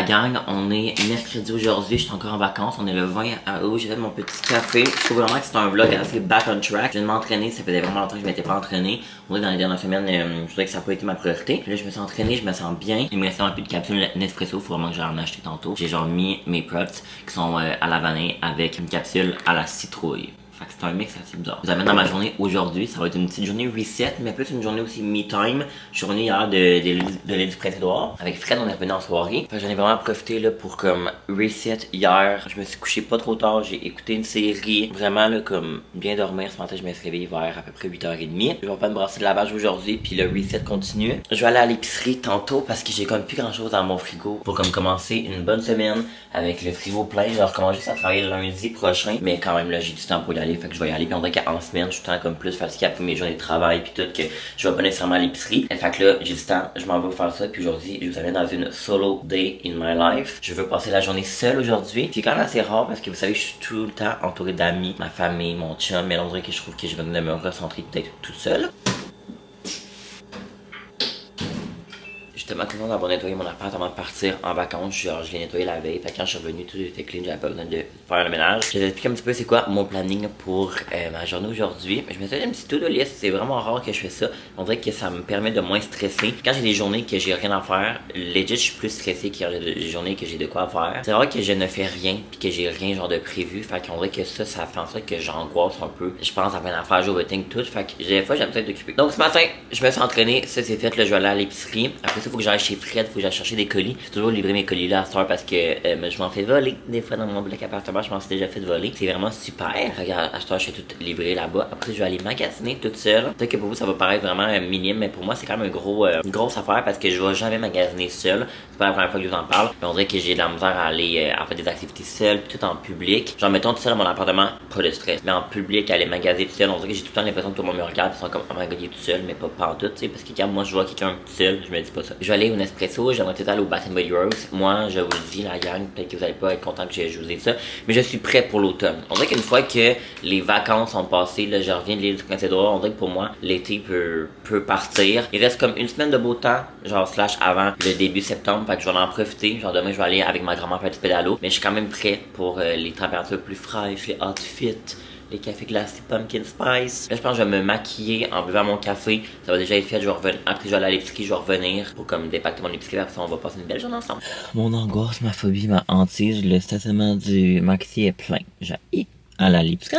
La gang, on est mercredi aujourd'hui, je suis encore en vacances, on est le 20 août, j'ai fait mon petit café. Je trouve vraiment que c'est un vlog assez back on track. Je viens de m'entraîner, ça faisait vraiment longtemps que je m'étais pas entraîné. Moi, dans les dernières semaines, je dirais que ça n'a pas été ma priorité. Puis là, je me suis entraîné, je me sens bien. Il me restait un peu de capsule Nespresso, faut vraiment que j'en ai acheté tantôt. J'ai genre mis mes props qui sont à la vanille avec une capsule à la citrouille. Fait que c'est un mix assez bizarre. Je vous amène dans ma journée aujourd'hui. Ça va être une petite journée reset, mais plus une journée aussi me time. Je suis revenu hier de l'île du Prince-Édouard. Avec Fred, on est revenu en soirée. Fait que j'en ai vraiment profité là pour comme reset hier. Je me suis couché pas trop tard. J'ai écouté une série. Vraiment là comme bien dormir. Ce matin, je me suis réveillé vers à peu près 8h30. Je vais faire une brassée de lavage aujourd'hui. Puis le reset continue. Je vais aller à l'épicerie tantôt parce que j'ai comme plus grand chose dans mon frigo. Pour comme commencer une bonne semaine avec le frigo plein. Je vais recommencer juste à travailler lundi prochain. Mais quand même là, j'ai du temps pour y aller. Fait que je vais y aller, puis on dirait qu'en semaine, je suis tout le temps comme plus fatigué après mes journées de travail, puis tout, que je vais pas nécessairement à l'épicerie. Fait que là, j'ai du temps, je m'en vais faire ça, puis aujourd'hui, je vous amène dans une solo day in my life. Je veux passer la journée seule aujourd'hui. C'est quand même assez rare parce que vous savez, je suis tout le temps entouré d'amis, ma famille, mon chum, mais là, on dirait que je trouve que j'ai besoin de me recentrer peut-être toute seule. J'étais maintenant d'avoir nettoyé mon appart avant de partir en vacances. Genre, je l'ai nettoyé la veille. Fait que quand je suis revenu, tout était clean. J'avais pas besoin de faire le ménage. Je vais vous expliquer un petit peu c'est quoi mon planning pour ma journée aujourd'hui. Je me suis fait une petite to-do list. C'est vraiment rare que je fais ça. On dirait que ça me permet de moins stresser. Quand j'ai des journées que j'ai rien à faire, legit, je suis plus stressé que des journées que j'ai de quoi faire. C'est rare que je ne fais rien puis que j'ai rien genre de prévu. Fait qu'on dirait que ça fait en sorte que j'angoisse un peu. Je pense à plein d'affaires, j'overthink tout. Fait que des fois, j'ai besoin d'occuper. Donc ce matin, je me suis entraîné. Ça, c'est fait. Là, je vais aller à l'épicerie. Après ça, faut que j'aille chez Fred, faut que j'aille chercher des colis. J'ai toujours livré mes colis là à cette heure parce que je m'en fais voler. Des fois dans mon bloc appartement, je m'en suis déjà fait voler. C'est vraiment super. Regarde, à cette heure, je fais tout livrer là-bas. Après, je vais aller magasiner toute seule. Peut-être que pour vous, ça va paraître vraiment minime, mais pour moi, c'est quand même une grosse affaire parce que je vais jamais magasiner seul. C'est pas la première fois que je vous en parle. Mais on dirait que j'ai de la misère à aller à faire des activités seules, tout en public. Genre, mettons tout seul dans mon appartement, pas de stress. Mais en public, aller magasiner tout seul, on dirait que j'ai tout le temps l'impression que tout le monde me regarde. Ils sont comme, oh my god, il est tout seul, mais pas en tout, tu sais. Parce que quand moi, je vois quelqu'un tout seul, je me dis pas ça. Je vais aller au Nespresso, j'aimerais peut-être aller au Bath & Body Works. Moi, je vous le dis, la gang, peut-être que vous allez pas être content que je vous ai dit ça, mais je suis prêt pour l'automne. On dirait qu'une fois que les vacances sont passées, là, je reviens de l'île du Prince-Édouard, on dirait que pour moi, l'été peut partir. Il reste comme une semaine de beau temps, genre slash avant le début septembre, fait que je vais en profiter. Genre demain, je vais aller avec ma grand-mère faire du pédalo, mais je suis quand même prêt pour les températures plus fraîches, les outfits, les cafés glacés pumpkin spice. Là, je pense que je vais me maquiller en buvant mon café. Ça va déjà être fait. Je vais revenir. Après, je vais aller à l'épicerie. Je vais revenir pour comme dépacter mon épicerie. Après ça, on va passer une belle journée ensemble. Mon angoisse, ma phobie, ma hantise, le stationnement du marketing est plein. J'ai à la l'épicerie.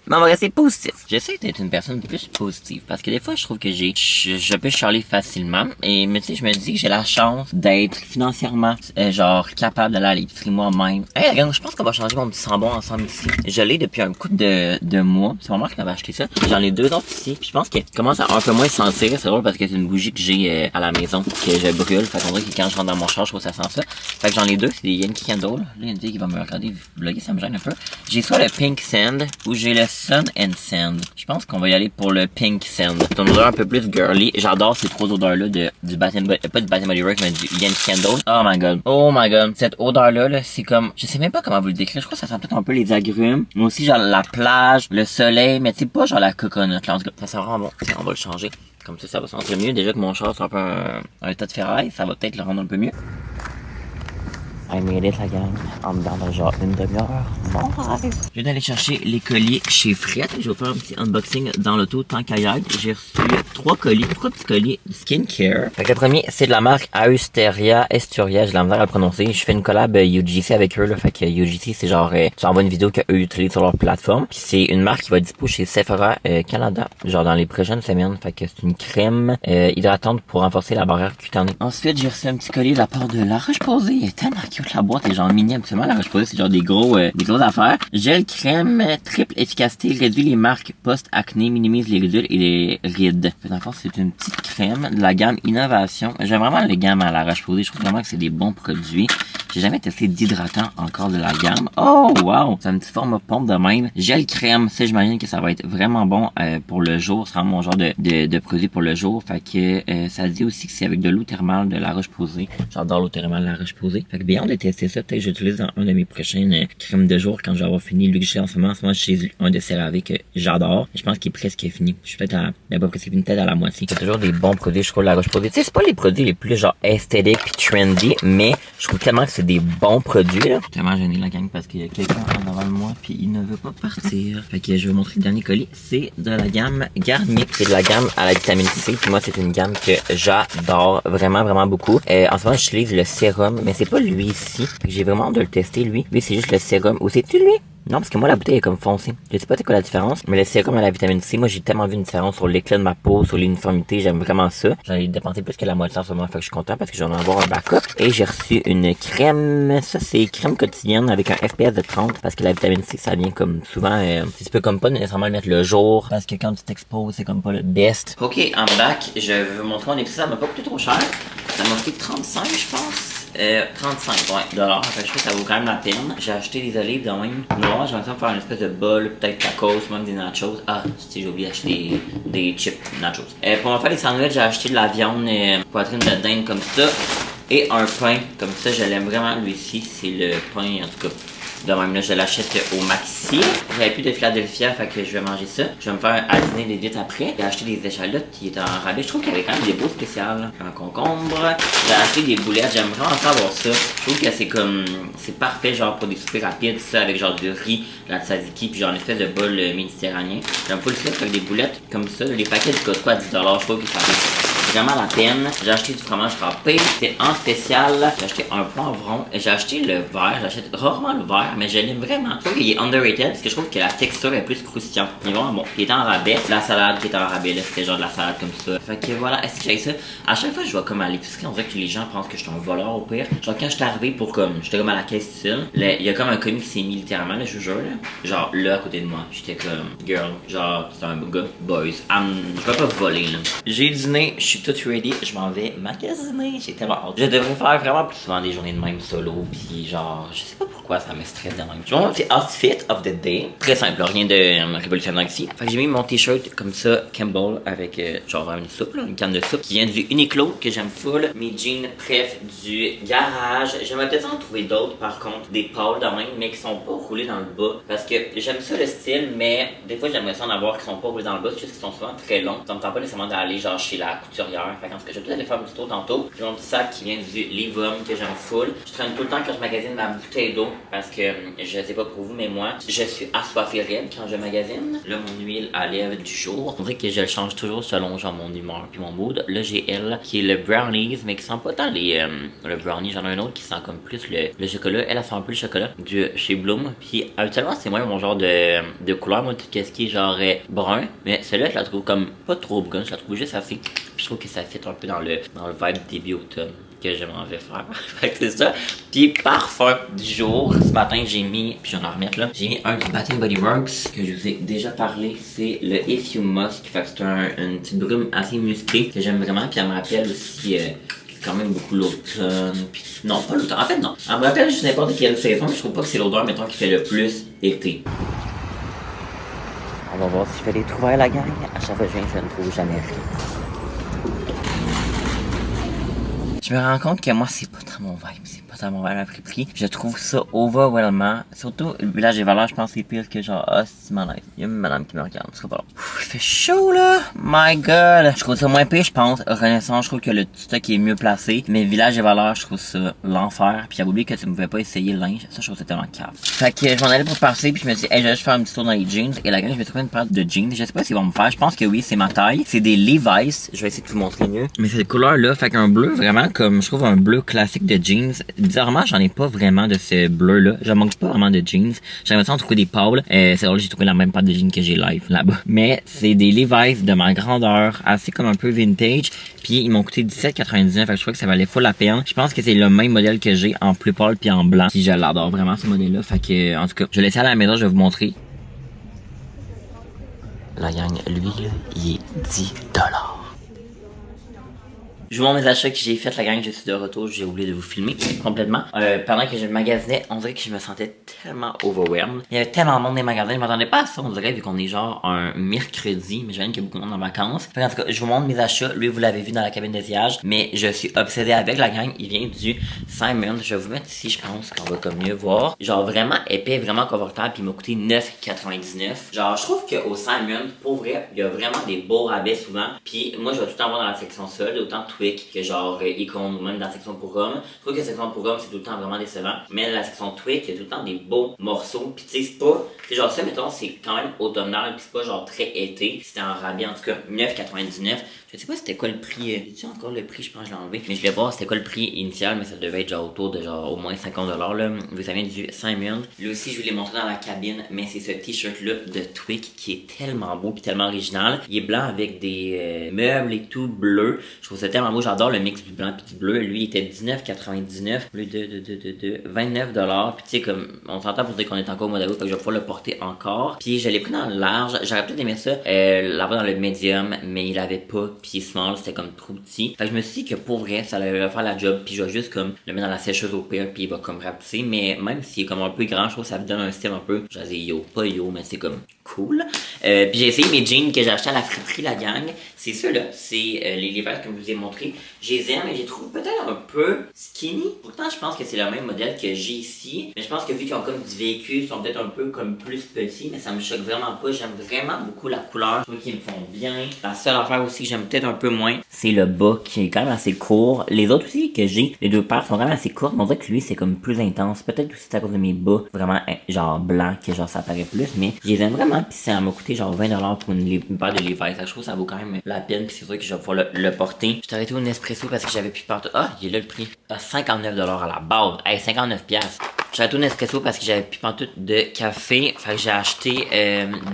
Mais on va rester positif. J'essaie d'être une personne plus positive parce que des fois, je trouve que je peux chialer facilement. Mais tu sais, je me dis que j'ai la chance d'être financièrement genre capable d'aller à l'épicerie moi-même. Hey, regarde, je pense qu'on va changer mon petit sambon ensemble ici. Je l'ai depuis un couple de mois. C'est ma mère qui m'avait acheté ça. J'en ai 2 autres ici. Puis je pense qu'elle commence à un peu moins sentir. C'est drôle parce que c'est une bougie que j'ai à la maison que je brûle. Fait qu'on dirait que quand je rentre dans mon char, je trouve que ça sent ça. Fait que j'en ai 2. C'est des Yankee Candle. Là, il y a une fille qui va me regarder vlogger, ça me gêne un peu. J'ai soit le Pink Sand ou j'ai le Sun and Sand. Je pense qu'on va y aller pour le Pink Sand. C'est une odeur un peu plus girly. J'adore ces 3 odeurs-là du Bath & Body, pas du Bath & Body Works, mais du Yankee Candle. Oh my god. Oh my god. Cette odeur-là, là, c'est comme, je sais même pas comment vous le décrire. Je crois que ça sent peut-être un peu les agrumes. Mais aussi, genre, la plage, le soleil, mais tu sais, pas genre la coconut, là. En tout cas, ça sent vraiment bon. On va le changer. Comme ça va sentir mieux. Déjà que mon char, c'est un peu un tas de ferraille. Ça va peut-être le rendre un peu mieux. I made it, la gang. En dedans de genre une demi-heure. Bon rêve. Je viens d'aller chercher les colis chez Fred. Je vais faire un petit unboxing dans l'auto tant qu'à y être. J'ai reçu 3 petits colis de skincare. Fait que le premier, c'est de la marque Austria, j'ai de la misère à le prononcer. Je fais une collab UGC avec eux, là. Fait que UGC, c'est genre, tu envoies une vidéo qu'eux utilisent sur leur plateforme. Puis c'est une marque qui va être dispo chez Sephora Canada. Genre dans les prochaines semaines. Fait que c'est une crème hydratante pour renforcer la barrière cutanée. Ensuite, j'ai reçu un petit colis de la part de La Roche-Posay. Il est tellement cute. La boîte est genre mini absolument. La Roche-Posay, c'est genre des grosses affaires. Gel crème triple efficacité réduit les marques post-acné, minimise les ridules et les rides. Dans le fond, c'est une petite crème de la gamme Innovation. J'aime vraiment les gammes à La Roche-Posay. Je trouve vraiment que c'est des bons produits. J'ai jamais testé d'hydratant encore de la gamme. Oh wow! C'est un petit format pompe de même. Gel crème, ça j'imagine que ça va être vraiment bon pour le jour. C'est vraiment mon genre de produit pour le jour. Fait que ça dit aussi que c'est avec de l'eau thermale de La Roche-Posay. J'adore l'eau thermale de La Roche-Posay. Fait que bien de tester ça. Peut-être que j'utilise dans un de mes prochaines crèmes de jour quand je vais avoir fini lui que j'ai en ce moment. J'ai un de CeraVe que j'adore. Je pense qu'il est presque fini. Je suis peut-être pas presque fini, peut-être à la moitié. C'est toujours des bons produits, je trouve, La Roche-Posay. Tu sais, c'est pas les produits les plus genre esthétiques pis trendy, mais je trouve tellement que c'est des bons produits, là. Je suis tellement gêné, la gang, parce qu'il y a quelqu'un en avant de moi, puis il ne veut pas partir. Fait que je vais vous montrer le dernier colis. C'est de la gamme Garnier. C'est de la gamme à la vitamine C, puis moi, c'est une gamme que j'adore vraiment, vraiment beaucoup. En ce moment, j'utilise le sérum, mais c'est pas lui ici. J'ai vraiment hâte de le tester, lui. Lui, c'est juste le sérum. Ou c'est-tu lui? Non, parce que moi, la bouteille est comme foncée. Je sais pas c'est quoi la différence, mais le sérum à la vitamine C, moi, j'ai tellement vu une différence sur l'éclat de ma peau, sur l'uniformité. J'aime vraiment ça. J'en ai dépensé plus que la moitié en ce moment, fait que je suis content parce que j'en ai avoir un backup. Et j'ai reçu une crème. Ça, c'est crème quotidienne avec un FPS de 30 parce que la vitamine C, ça vient comme souvent, tu peux comme pas nécessairement le mettre le jour parce que quand tu t'exposes, c'est comme pas le best. Ok, en bac, je vais vous montrer mon épicerie. Ça m'a pas coûté trop cher. Ça m'a coûté 35, je pense. 35 dollars. Fait que je trouve que ça vaut quand même la peine. J'ai acheté des olives de même. Noir, j'ai envie de faire une espèce de bol, peut-être tacos, même des nachos. Ah, j'ai oublié d'acheter des chips nachos. Pour me faire des sandwichs, j'ai acheté de la viande poitrine de dinde comme ça. Et un pain comme ça, je l'aime vraiment lui ici. C'est le pain, en tout cas. De même là, je l'achète au Maxi. J'avais plus de Philadelphia, fait que je vais manger ça. Je vais me faire asiner des vites après. J'ai acheté des échalotes qui étaient en rabais. Je trouve qu'il y avait quand même des beaux spéciales. Un concombre. J'ai acheté des boulettes. J'aime vraiment ça avoir ça. Je trouve que c'est comme, c'est parfait genre pour des soupers rapides, ça avec genre du riz, de la tzatziki, puis genre une espèce de bol méditerranéen. J'aime pas le ça avec des boulettes comme ça. Les paquets du coûtent quoi, 10 $. Je trouve que ça fait vraiment la peine. J'ai acheté du fromage râpé. C'était en spécial. J'ai acheté un poivron. J'ai acheté le vert. J'achète rarement le vert, mais je l'aime vraiment. Je trouve qu'il est underrated parce que je trouve que la texture est plus croustillante. Il est vraiment bon. Il est en rabais. La salade qui est en rabais, là, c'était genre de la salade comme ça. Fait que voilà, est-ce que j'ai ça? À chaque fois, je vois comme à l'épicerie, on dirait que les gens pensent que je suis un voleur au pire. Genre, quand j'étais arrivé pour comme, j'étais comme à la caisse seule, il y a comme un commis qui s'est mis littéralement, là, je vous jure, là. Genre, là, à côté de moi. J'étais comme, girl, genre, c'est un gars, boys. Je vais pas voler, là. J'ai dîné, je suis toute ready, je m'en vais magasiner. J'ai tellement hâte. Je devrais faire vraiment plus souvent des journées de même solo, puis genre, je sais pas pourquoi ça me stresse de même. Je vois, c'est outfit of the day. Très simple, rien de révolutionnaire ici. Fait que j'ai mis mon t-shirt comme ça, Campbell, avec genre une soupe, là, une canne de soupe, qui vient du Uniqlo, que j'aime full. Mes jeans préf du garage. J'aimerais peut-être en trouver d'autres, par contre, des pâles de même, mais qui sont pas roulés dans le bas. Parce que j'aime ça le style, mais des fois j'aimerais ça en avoir qui sont pas roulés dans le bas, c'est juste qu'ils sont souvent très longs. Ça me tente pas nécessairement d'aller genre chez la couturière. Fait qu'en tout cas, je vais peut-être aller faire un petit tour tantôt. J'ai mon petit sac qui vient du Livum, que j'aime full. Je traîne tout le temps quand je magasine ma bouteille d'eau, parce que je sais pas pour vous, mais moi, je suis assoiffé raide quand je magasine. Là, mon huile à lèvres du jour. On dirait que je le change toujours selon genre mon humeur puis mon mood. Là, j'ai elle qui est le brownies, mais qui sent pas tant le brownie. J'en ai un autre qui sent comme plus le chocolat. Elle sent un peu le chocolat du chez Bloom. Puis habituellement, c'est moi mon genre de couleur. Moi, tout ce qui est genre brun. Mais celle-là, je la trouve comme pas trop brune. Je la trouve juste assez. Puis je trouve que ça fit un peu dans le vibe début automne que je m'en vais faire. Fait que c'est ça. Puis parfum du jour. Ce matin, j'ai mis, puis je vais en remettre là, j'ai mis un du Bath Body Works que je vous ai déjà parlé. C'est le If You Musk. Fait que c'est une petite brume assez musclée que j'aime vraiment. Puis elle me rappelle aussi quand même beaucoup l'automne. Puis non, pas l'automne. En fait, non. Elle me rappelle juste n'importe quelle saison. Je trouve pas que c'est l'odeur, mettons, qui fait le plus été. On va voir si je fais des trouvailles à la gang. À chaque fois que je viens, je ne trouve jamais rien. Je me rends compte que moi, c'est pas dans mon vibe. C'est pas dans mon vibe à prix. Je trouve ça overwhelmant. Surtout, le village des valeurs, je pense que c'est pire que genre, ah, c'est malaise. Il y a une madame qui me regarde. Ce sera pas long. Il fait chaud, là. My God. Je trouve ça moins pire, je pense. Renaissance, je trouve que le stock est mieux placé. Mais village des valeurs, je trouve ça l'enfer. Puis j'avais oublié que tu ne pouvais pas essayer le linge. Ça, je trouve ça tellement cave. Fait que je m'en allais pour passer. Puis je me suis dit, hey, je vais juste faire un petit tour dans les jeans. Et la gang, je vais trouver une paire de jeans. Je sais pas s'ils vont me faire. Je pense que oui, c'est ma taille. C'est des Levi's. Je vais essayer de vous montrer mieux. Mais cette couleur-là, fait qu'un bleu vraiment comme je trouve un bleu classique de jeans. Bizarrement, j'en ai pas vraiment de ce bleu-là. J'en manque pas vraiment de jeans. J'aimerais ça en trouver des pâles. C'est drôle, j'ai trouvé la même paire de jeans que j'ai live là-bas. Mais c'est des Levi's de ma grandeur, assez comme un peu vintage. Puis ils m'ont coûté 17,99. Fait que je crois que ça valait full la peine. Je pense que c'est le même modèle que j'ai en plus pâle puis en blanc. Puis je l'adore vraiment ce modèle-là. Fait que en tout cas, je vais laisser à la maison, je vais vous montrer. La gang, l'huile, il est 10 $. Je vous montre mes achats que j'ai fait, la gang, je suis de retour, j'ai oublié de vous filmer complètement. Pendant que je magasinais, on dirait que je me sentais tellement overwhelmed. Il y avait tellement de monde dans les magasins, je m'attendais pas à ça, on dirait, vu qu'on est genre un mercredi, mais je viens qu'il y a beaucoup de monde en vacances. Fait en tout cas, je vous montre mes achats, lui vous l'avez vu dans la cabine d'essayage, mais je suis obsédé avec la gang, il vient du Simon, je vais vous mettre ici, je pense qu'on va comme mieux voir. Genre vraiment épais, vraiment confortable, puis il m'a coûté 9,99. Genre, je trouve qu'au Simon, pour vrai, il y a vraiment des beaux rabais souvent, puis moi je vais tout le temps voir dans la section solde, autant tout Twix que genre Icon ou même dans la section pour hommes. Je trouve que la section pour hommes c'est tout le temps vraiment décevant. Mais la section Twix, il y a tout le temps des beaux morceaux. Pis tu sais, c'est pas. C'est genre ça, mettons, c'est quand même automnal pis c'est pas genre très été. C'était en rabais en tout cas 9,99. Je sais pas c'était quoi le prix. J'ai-tu encore le prix, je pense que je l'ai enlevé. Mais je vais voir c'était quoi le prix initial, mais ça devait être genre autour de genre au moins 50$ là. Vu ça vient du Simon. Lui aussi je vous l'ai montré dans la cabine, mais c'est ce t-shirt là de Twix qui est tellement beau pis tellement original. Il est blanc avec des meubles et tout bleu. Je trouve ça tellement beau, j'adore le mix du blanc pis du bleu. Lui il était 19,99 au lieu de 29$. Pis tu sais comme on s'entend pour dire qu'on est encore au mois d'août, donc je vais pouvoir le porter encore. Puis je l'ai pris dans le large. J'aurais peut-être aimé ça l'avoir dans le medium, mais il avait pas. Puis small, c'était comme trop petit. Fait que je me suis dit que pour vrai, ça allait faire la job. Puis je vais juste comme le mettre dans la sécheuse au pire, puis il va comme rapetisser. Mais même s'il est comme un peu grand, je trouve que ça me donne un style un peu. Je dis yo, pas yo, mais c'est comme cool. Puis j'ai essayé mes jeans que j'ai acheté à la friperie, la gang. C'est ceux-là. C'est les Levi's comme je vous ai montré. Je les aime, mais je les trouve peut-être un peu skinny. Pourtant, je pense que c'est le même modèle que j'ai ici. Mais je pense que vu qu'ils ont comme du véhicule, ils sont peut-être un peu comme plus petits. Mais ça me choque vraiment pas. J'aime vraiment beaucoup la couleur. Je trouve qu'ils me font bien. La seule affaire aussi que j'aime peut-être un peu moins, c'est le bas qui est quand même assez court. Les autres aussi que j'ai, les deux paires sont quand même assez courtes. Mais on dirait que lui, c'est comme plus intense. Peut-être que c'est à cause de mes bas vraiment genre blancs que genre ça paraît plus. Mais je les aime vraiment. Puis ça m'a coûté genre 20$ pour une paire de Levi's. Je trouve que ça vaut quand même la peine. Puis c'est sûr que je vais pouvoir le porter. Je t'ai arrêté au Nespresso parce que j'avais plus partout. Ah, il est là le prix. Ah, 59$ à la base. Hey, 59$. J'ai acheté au Nespresso parce que j'avais plus pantoute de café. Fait que j'ai acheté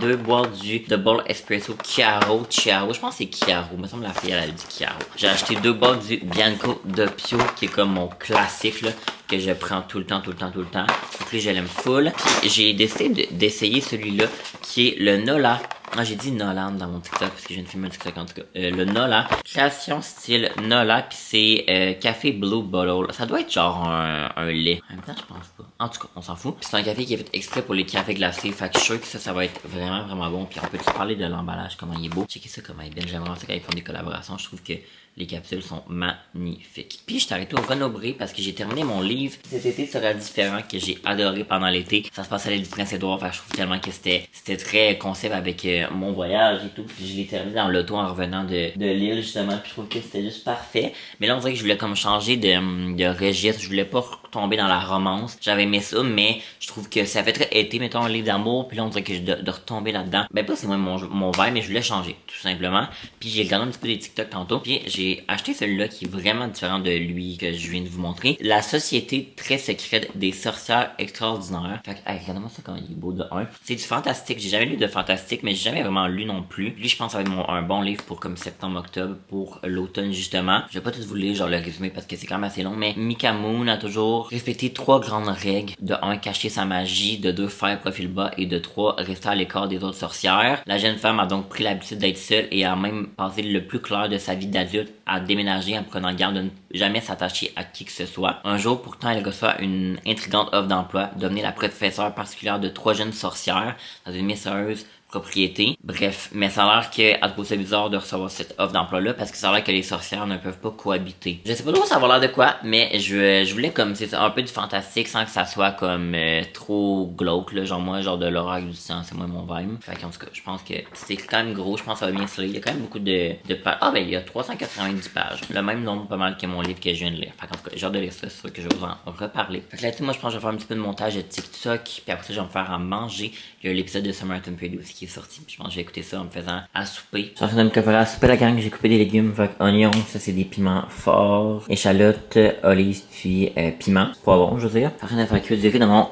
2 boîtes du Double Espresso Chiaro. Je pense que c'est Chiaro. Il me semble que la fille elle a dit Chiaro. J'ai acheté 2 boîtes du Bianco Doppio qui est comme mon classique là, que je prends tout le temps. Donc là je l'aime full. Puis j'ai décidé d'essayer celui-là qui est le Nola. Ah, j'ai dit Nolan dans mon TikTok parce que je viens de filmer un TikTok en tout cas. Le Nola, création style Nola, puis c'est café Blue Bottle. Ça doit être genre un lait. En même temps, je pense pas. En tout cas, on s'en fout. Puis c'est un café qui est fait exprès pour les cafés glacés. Fait que je suis sûr que ça va être vraiment bon. Puis on peut parler de l'emballage, comment il est beau. Checkez ça comment il est bien. J'aime vraiment ça quand ils font des collaborations. Je trouve que les capsules sont magnifiques. Puis je suis arrêté au Renaud-Bré parce que j'ai terminé mon livre. Cet été sera différent que j'ai adoré pendant l'été. Ça se passe à l'île du Prince-Édouard. Fait que je trouve tellement que c'était très concept avec mon voyage et tout. Puis je l'ai terminé dans l'auto en revenant de l'île justement. Puis je trouve que c'était juste parfait. Mais là on dirait que je voulais comme changer de registre. Je voulais pas retomber dans la romance. J'avais aimé ça, mais je trouve que ça fait très été, mettons, un livre d'amour. Puis là on dirait que de retomber là-dedans. Ben pas c'est moi mon vibe, mais je voulais changer tout simplement. Puis j'ai regardé un petit peu des TikTok tantôt. Puis j'ai acheté celui-là qui est vraiment différent de lui que je viens de vous montrer. La Société très secrète des sorcières extraordinaires. Fait que, hey, regardez-moi ça quand il est beau de 1. C'est du fantastique. J'ai jamais lu de fantastique, mais j'ai jamais vraiment lu non plus. Lui, je pense que ça va être un bon livre pour comme septembre-octobre, pour l'automne justement. Je vais pas tout vous lire, genre le résumé, parce que c'est quand même assez long, mais Mika Moon a toujours respecté 3 grandes règles. De 1, cacher sa magie. De 2, faire profil bas. Et de 3, rester à l'écart des autres sorcières. La jeune femme a donc pris l'habitude d'être seule et a même passé le plus clair de sa vie d'adulte à déménager en prenant garde de ne jamais s'attacher à qui que ce soit. Un jour, pourtant, elle reçoit une intrigante offre d'emploi, devenir la professeure particulière de 3 jeunes sorcières dans une mystérieuse propriété. Bref, mais ça a l'air qu'elle trouve ça bizarre de recevoir cette offre d'emploi-là parce que ça a l'air que les sorcières ne peuvent pas cohabiter. Je sais pas trop ça va l'air de quoi, mais je voulais comme c'est un peu du fantastique sans que ça soit comme trop glauque, là, genre moi, genre de l'horreur du sang, c'est moi mon vibe. Fait qu'en tout cas, je pense que c'est quand même gros, je pense que ça va bien se lire. Il y a quand même beaucoup de pages. Ah ben il y a 390 pages. Le même nombre pas mal que mon livre que je viens de lire. Fait qu'en tout cas, j'ai hâte de lire ça, c'est sûr que je vais vous en reparler. Fait que là, moi je pense que je vais faire un petit peu de montage de TikTok, puis après ça je vais me faire à manger. Il y a l'épisode de Summer Temporary aussi qui est sorti. Puis je pense que je vais écouter ça en me faisant à souper. Je suis en train de me préparer à souper la gang. J'ai coupé des légumes. Fait oignons, ça c'est des piments forts. Échalotes, olives, puis piment. Poivron, je veux dire. Je suis en train de faire cuire du riz dans mon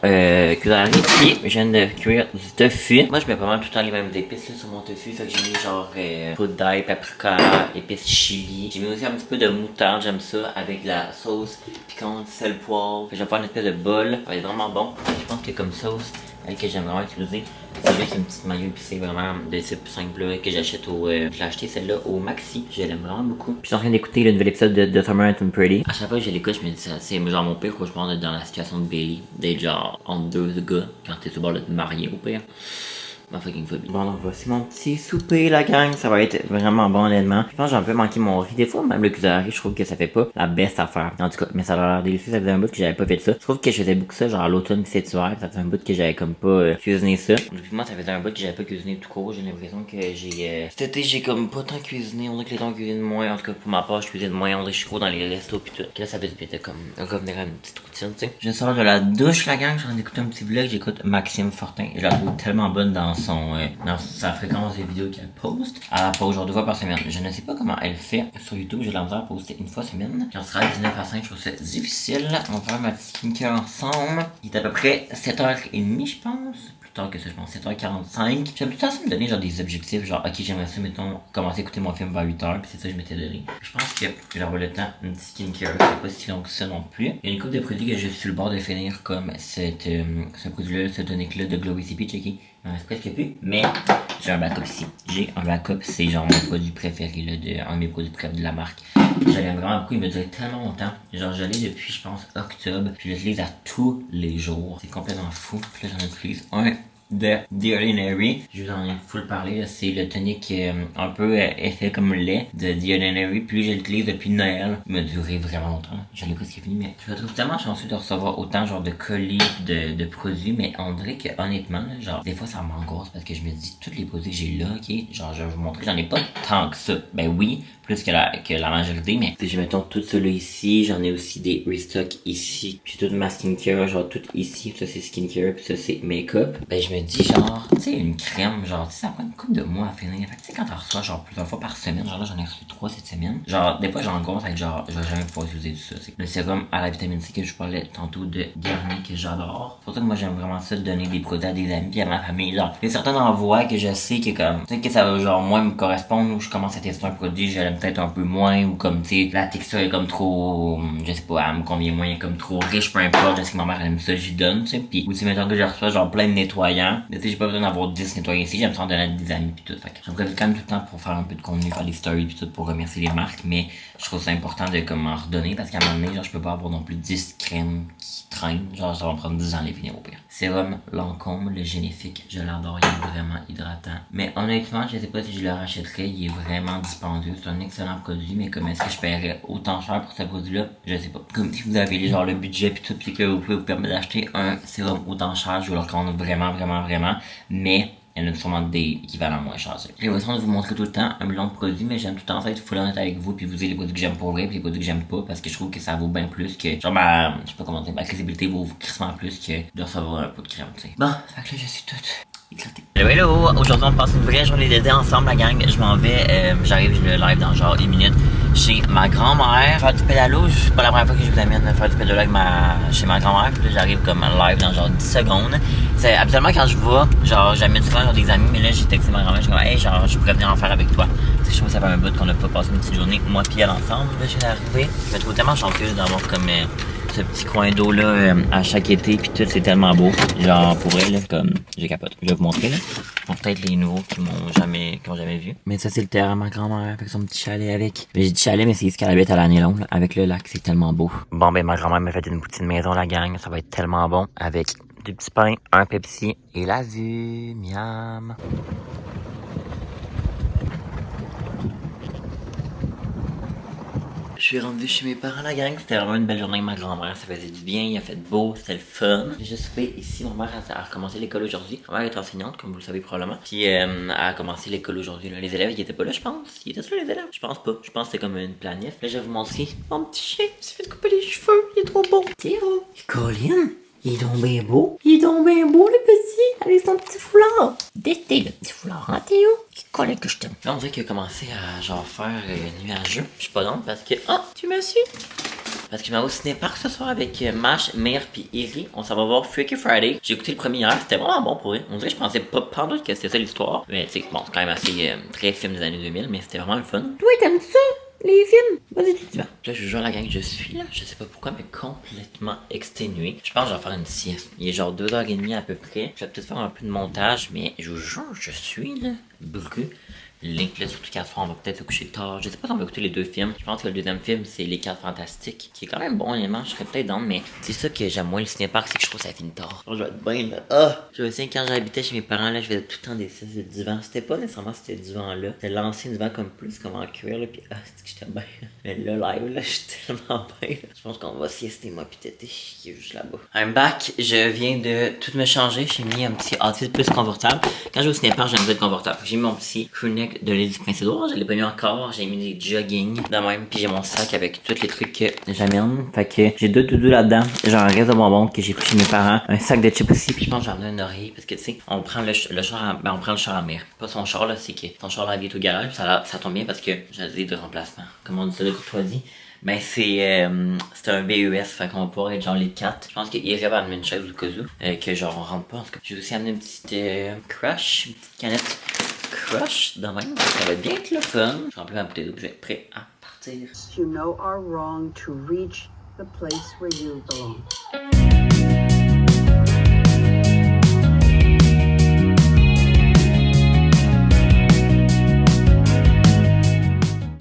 cuillère. Puis je viens de cuire du tofu. Moi je mets pas mal tout le temps les mêmes épices là, sur mon tofu. Fait que j'ai mis genre poudre d'ail, paprika, épices chili. J'ai mis aussi un petit peu de moutarde. J'aime ça avec la sauce piquante, sel, poivre. Fait que je vais faire une espèce de bol. Ça va être vraiment bon. Je pense que comme sauce que j'aime vraiment utiliser. C'est juste une petite maillot épicée vraiment de type simple là, que j'achète au... j'ai acheté celle-là au Maxi. Je l'aime vraiment beaucoup. Puis je suis en train d'écouter le nouvel épisode de Summer and Pretty. À chaque fois que je l'écoute, je me dis ça, c'est genre mon pire cauchemar d'être dans la situation de Bailey. D'être genre entre deux gars quand t'es sur le bord de te marier au pire. ma fucking phobie. Bon, alors voici mon petit souper, la gang. Ça va être vraiment bon, honnêtement. Je pense que j'ai un peu manqué mon riz. Des fois, même le curry, je trouve que ça fait pas la best affaire. En tout cas, mais ça a l'air délicieux. Ça faisait un bout que j'avais pas fait ça. Je trouve que je faisais beaucoup ça, genre à l'automne pis cet hiver. Ça faisait un bout que j'avais comme pas cuisiné ça. Depuis moi, ça faisait un bout que j'avais pas cuisiné tout court. J'ai l'impression que j'ai... Cet été, j'ai comme pas tant cuisiné. On dirait que les temps cuisinent moins. En tout cas, pour ma part, je cuisine moins. On dirait que je suis trop dans les restos pis tout. Là, ça fait comme revenir à une petite routine, tu sais. Je sors de la douche, la gang. J'en écoute un petit vlog. J'écoute Maxime Fortin. Je la trouve tellement bonne dans sa fréquence des vidéos qu'elle poste. Elle pose genre 2 fois par semaine. Je ne sais pas comment elle fait sur YouTube. J'ai la misère à poster une fois semaine. Quand on sera à 19 à 5, je trouve ça difficile. On va faire ma petite skincare ensemble. Il est à peu près 7h30, je pense. Plus tard que ça, je pense 7h45. J'aime tout le temps ça me donner genre des objectifs. Genre, ok, j'aimerais ça, mettons, commencer à écouter mon film vers 8h. Puis c'est ça que je m'étais donné. Je pense que j'aurai le temps, une petite skincare. C'est pas si long que ça non plus. Il y a une couple de produits que je suis sur le bord de finir, comme ce produit-là, ce tonic-là de Glowy CP, checky. Il m'en reste presque plus, mais j'ai un backup ici. J'ai un backup, c'est genre mon produit préféré, là, un de mes produits préférés de la marque. J'aime vraiment beaucoup, il me durait tellement longtemps. Genre, je l'ai depuis, je pense, octobre. Puis je l'utilise à tous les jours. C'est complètement fou. Puis là, j'en utilise un de The Ordinary. Je vous en ai full parlé, c'est le tonic un peu effet comme lait de The Ordinary. Puis je l'utilise depuis Noël. Il m'a duré vraiment longtemps. Je l'ai presque fini, mais je me trouve tellement chanceux de recevoir autant genre de colis, de produits. Mais on dirait que honnêtement, là, genre des fois ça m'angoisse parce que je me dis tous les produits que j'ai là, ok, genre je vais vous montrer, j'en ai pas tant que ça. Ben oui, plus que la majorité, mais j'ai mettons tout ça là ici, j'en ai aussi des restock ici. J'ai toute ma skincare, genre tout ici, ça c'est skincare, puis ça c'est make-up. Ben je me dis genre, tu sais une crème, genre ça prend une couple de mois à finir. Fait que tu sais quand t'en reçois genre plusieurs fois par semaine, genre là j'en ai reçu 3 cette semaine. Genre des fois j'angoisse avec genre, je vais jamais pouvoir utiliser tout ça. C'est le sérum à la vitamine C que je parlais tantôt de Garnier que j'adore. C'est pour ça que moi j'aime vraiment ça de donner des produits à des amis pis à ma famille. Genre, il y a certains envois que je sais que comme, tu sais que ça va genre moins me correspondre, où je commence à tester un produit, j'aime peut-être un peu moins, ou comme tu sais la texture est comme trop, je sais pas, elle me convient moins, comme trop riche, peu importe, je sais que ma mère elle aime ça, j'y donne, tu sais. Pis aussi mettons que je reçois genre plein de nettoyants, tu sais j'ai pas besoin d'avoir 10 nettoyants ici, j'aime ça en donner à des amis pis tout. Fait que j'en profite quand même tout le temps pour faire un peu de contenu, faire des stories pis tout pour remercier les marques, mais je trouve ça important de comme en redonner parce qu'à un moment donné, genre je peux pas avoir non plus 10 crèmes qui traînent, genre ça va me prendre 10 ans à les finir au pire. Sérum Lancôme, le Génifique, je l'adore, il est vraiment hydratant. Mais honnêtement, je sais pas si je le rachèterais, il est vraiment dispendieux, c'est un excellent produit, mais comme est-ce que je paierais autant cher pour ce produit-là, je sais pas. Comme si vous avez genre le budget pis tout, pis que vous pouvez vous permettre d'acheter un sérum autant cher, je vous le recommande vraiment, mais il y en a sûrement des équivalents moins chers. J'ai l'impression de vous montrer tout le temps un million de produits, mais j'aime tout le temps ça être full honnête avec vous, puis vous dire les produits que j'aime pour vrai, puis les produits que j'aime pas, parce que je trouve que ça vaut bien plus que, genre je sais pas comment dire, ma crédibilité vaut crissement plus que de recevoir un pot de crème, tu sais. Bon, fait que là, je suis toute éclatée. Hello, aujourd'hui on passe une vraie journée d'été ensemble, la gang. Je m'en vais, j'arrive le live dans genre 1 minute chez ma grand-mère. Faire du pédalo, c'est pas la première fois que je vous amène faire du pédalo chez ma grand-mère. Puis là, j'arrive comme live dans genre 10 secondes. C'est habituellement quand je vais, genre j'amène souvent genre des amis, mais là j'ai texté ma grand-mère, je suis comme hey, genre je pourrais venir en faire avec toi. Je trouve que ça fait un bout qu'on a pas passé une petite journée, moi pis elle ensemble. Là, je viens d'arriver. Je me trouve tellement chanceuse d'avoir comme ce petit coin d'eau là à chaque été, puis tout c'est tellement beau. Genre pour elle, là, comme j'ai capote. Je vais vous montrer là. Bon, peut-être les nouveaux qui m'ont jamais vu. Mais ça c'est le terrain à ma grand-mère avec son petit chalet avec. J'ai dit chalet, mais c'est ce qu'elle habite à l'année longue, là, avec le lac, c'est tellement beau. Bon ben ma grand-mère m'a fait une petite maison, la gang, ça va être tellement bon avec du petit pain, un Pepsi et la vue, miam. Je suis rendu chez mes parents, la gang. C'était vraiment une belle journée avec ma grand-mère. Ça faisait du bien, il a fait beau, c'était le fun. J'ai juste fait ici. Ma mère a recommencé l'école aujourd'hui. Ma mère est enseignante, comme vous le savez probablement. Puis elle a commencé l'école aujourd'hui. Les élèves, ils étaient pas là, je pense. Ils étaient là, les élèves? Je pense pas. Je pense que c'était comme une planif. Là, je vais vous montrer. Mon petit chien, il s'est fait couper les cheveux. Il est trop beau. Théo, Colin. Il est donc bien beau. Il est donc bien beau, le petit. Avec son petit foulard. D'été, le petit foulard, hein, Théo? Il collait que je t'aime. Là, on dirait qu'il a commencé à, genre, faire nuageux. Je suis pas donc parce que... Oh, tu me suis? Parce que je m'en vais au ciné-parc ce soir avec Mash, Mire pis Iri. On s'en va voir Freaky Friday. J'ai écouté le premier hier, c'était vraiment bon pour eux. On dirait que je pensais pas doute que c'était ça l'histoire. Mais tu sais, bon, c'est quand même assez très film des années 2000, mais c'était vraiment le fun. Toi, t'aimes ça? Les films? Vas-y, tu vas. Là, je joue à la gang, je suis là. Je sais pas pourquoi, mais complètement exténué. Je pense que je vais faire une sieste. Il est genre 2h30 à peu près. Je vais peut-être faire un peu de montage, mais je vous jure, je suis là. brûlé. Link là, surtout qu'à soir, on va peut-être se coucher tard. Je sais pas si on va écouter les 2 films. Je pense que le deuxième film, c'est Les 4 Fantastiques, qui est quand même bon, honnêtement. Je serais peut-être dans, mais c'est ça que j'aime moins le cinépark, c'est que je trouve que ça finit tard. Je vais être bien là. Ah! Je me souviens quand j'habitais chez mes parents, là, je faisais tout le temps des siestes de divan. C'était pas nécessairement ce divan-là. C'était l'ancien divan comme en cuir, là, pis c'est que j'étais bien. Mais là, live, là, j'étais tellement bien. Là. Je pense qu'on va siester, moi, pis tété, qui est juste là-bas. I'm back. Je viens de tout me changer. J'ai mis un petit outfit plus confortable. Quand je vais au cinépark, j'aime être confortable. J'ai mis mon petit crewneck de l'île du Prince-Édouard, je l'ai pas mis encore, j'ai mis des jogging de même, puis j'ai mon sac avec tous les trucs que j'amène. Fait que j'ai 2 doudous là-dedans, genre un reste de bonbons que j'ai pris chez mes parents, un sac de chips aussi, puis je pense que j'ai emmené un oreiller parce que tu sais, on prend le char on prend le char à mère. Pas son char là, c'est que son char là est au garage, ça tombe bien parce que j'ai des de remplacement. Comme on dit ça de courtoisie. Mais c'est un VUS, fait qu'on va pouvoir être genre les 4. Je pense qu'il est capable d'amener une chaise ou le cas où, que genre on rentre pas. En tout cas, j'ai aussi amené une petite crush, une petite canette crush de même. Ça va être bien être le fun. Je remplis ma bouteille d'eau, je vais être prêt à partir. You know are wrong to reach the place where you belong.